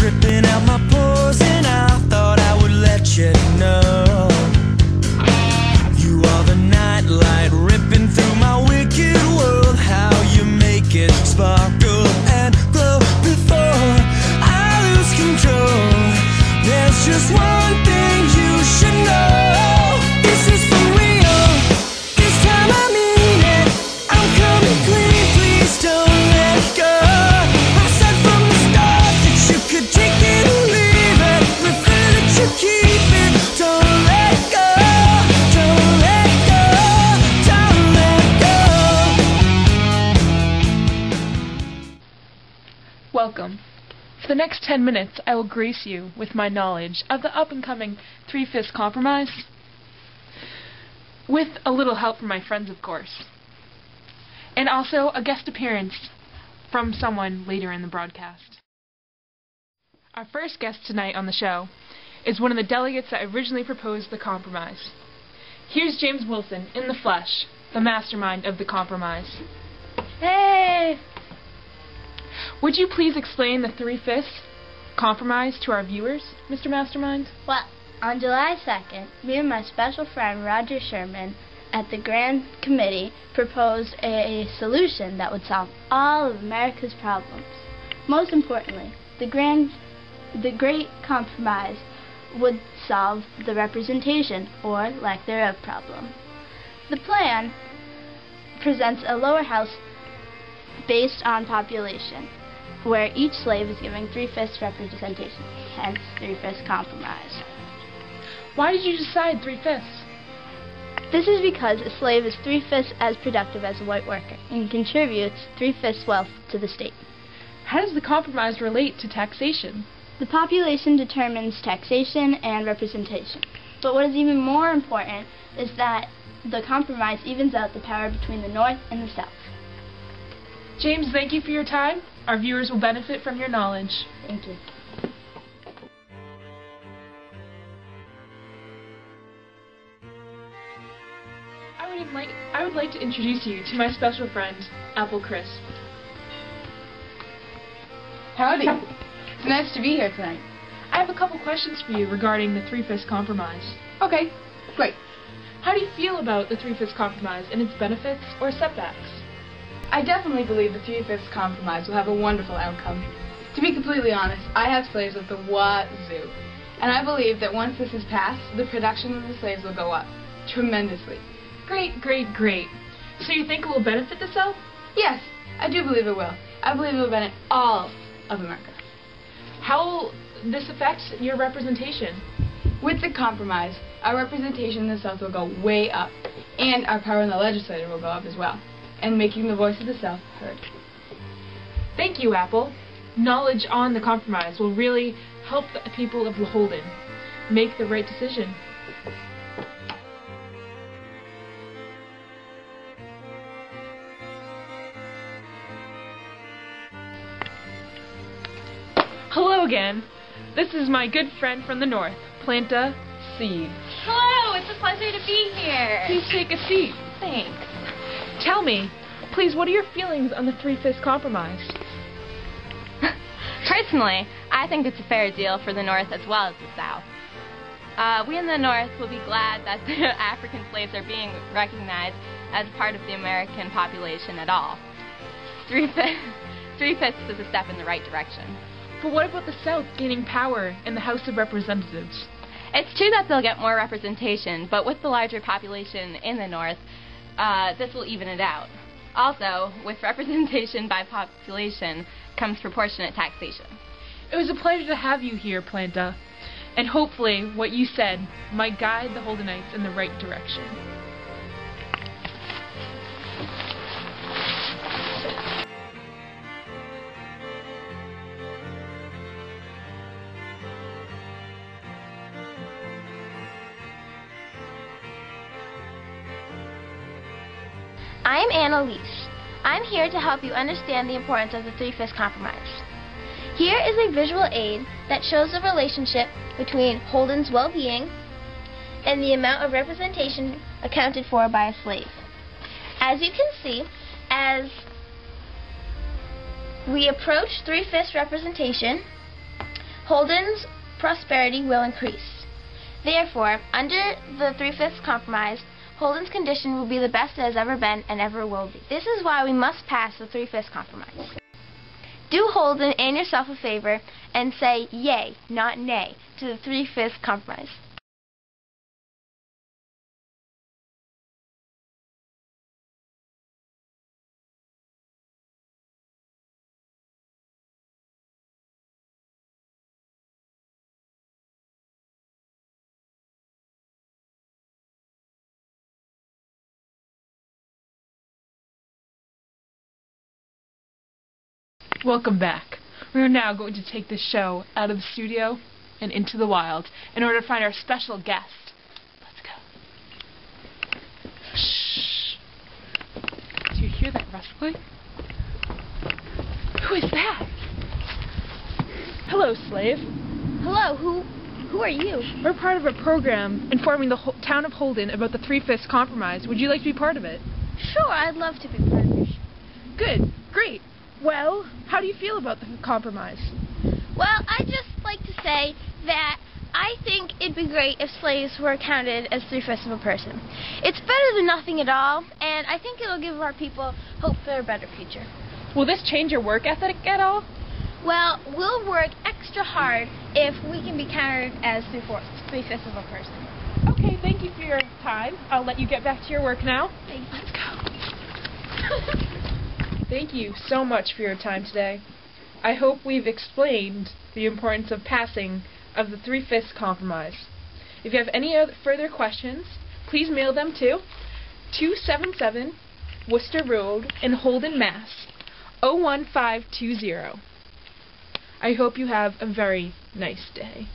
dripping out my pores, and I thought I would let you know you are the nightlight ripping through my wicked world. How you make it sparkle and glow before I lose control. There's just one thing you should know. This is for real. This time I mean it. I'm coming clean. Please don't let go. I said from the start that you could take it or leave it. Prefer that you keep it. Don't let go. Don't let go. Don't let go. Welcome. For the next 10 minutes, I will grace you with my knowledge of the up-and-coming Three-Fifths Compromise, with a little help from my friends, of course, and also a guest appearance from someone later in the broadcast. Our first guest tonight on the show is one of the delegates that originally proposed the compromise. Here's James Wilson in the flesh, the mastermind of the compromise. Hey! Would you please explain the Three-Fifths Compromise to our viewers, Mr. Mastermind? Well, on July 2nd, me and my special friend Roger Sherman at the Grand Committee proposed a solution that would solve all of America's problems. Most importantly, the Great Compromise would solve the representation, or lack thereof, problem. The plan presents a lower house based on population, where each slave is given 3/5 representation, hence 3/5 compromise. Why did you decide 3/5? This is because a slave is 3/5 as productive as a white worker and contributes 3/5 wealth to the state. How does the compromise relate to taxation? The population determines taxation and representation. But what is even more important is that the compromise evens out the power between the North and the South. James, thank you for your time. Our viewers will benefit from your knowledge. Thank you. I would like to introduce you to my special friend, Apple Crisp. Howdy. It's nice to be here tonight. I have a couple questions for you regarding the Three-Fifths Compromise. Okay, great. How do you feel about the Three-Fifths Compromise and its benefits or setbacks? I definitely believe the Three-Fifths Compromise will have a wonderful outcome. To be completely honest, I have slaves at the wazoo, and I believe that once this is passed, the production of the slaves will go up tremendously. Great, great, great. So you think it will benefit the South? Yes, I do believe it will. I believe it will benefit all of America. How will this affect your representation? With the compromise, our representation in the South will go way up, and our power in the legislature will go up as well, and making the voice of the South heard. Thank you, Apple. Knowledge on the compromise will really help the people of Holden make the right decision. Hello again. This is my good friend from the North, Planta Seed. Hello, it's a pleasure to be here. Please take a seat. Thanks. Tell me, please, what are your feelings on the Three-Fifths Compromise? Personally, I think it's a fair deal for the North as well as the South. We in the North will be glad that the African slaves are being recognized as part of the American population at all. Three-fifths is a step in the right direction. But what about the South gaining power in the House of Representatives? It's true that they'll get more representation, but with the larger population in the North, this will even it out. Also, with representation by population comes proportionate taxation. It was a pleasure to have you here, Planta, and hopefully what you said might guide the Holdenites in the right direction. I'm Annalise. I'm here to help you understand the importance of the Three-Fifths Compromise. Here is a visual aid that shows the relationship between Holden's well-being and the amount of representation accounted for by a slave. As you can see, as we approach 3/5 representation, Holden's prosperity will increase. Therefore, under the 3/5 compromise, Holden's condition will be the best it has ever been and ever will be. This is why we must pass the 3/5 compromise. Do Holden and yourself a favor and say yay, not nay, to the 3/5 compromise. Welcome back. We are now going to take the show out of the studio and into the wild in order to find our special guest. Let's go. Shh. Do you hear that rustling? Who is that? Hello, slave. Hello, who are you? We're part of a program informing the town of Holden about the 3/5 compromise. Would you like to be part of it? Sure, I'd love to be part of it. Good. Great. Well, how do you feel about the compromise? Well, I'd just like to say that I think it'd be great if slaves were counted as 3/5 of a person. It's better than nothing at all, and I think it'll give our people hope for a better future. Will this change your work ethic at all? Well, we'll work extra hard if we can be counted as 3/5 of a person. Okay, thank you for your time. I'll let you get back to your work now. Thank you. Let's go. Thank you so much for your time today. I hope we've explained the importance of passing of the 3/5 compromise. If you have any further questions, please mail them to 277 Worcester Road in Holden, Mass. 01520. I hope you have a very nice day.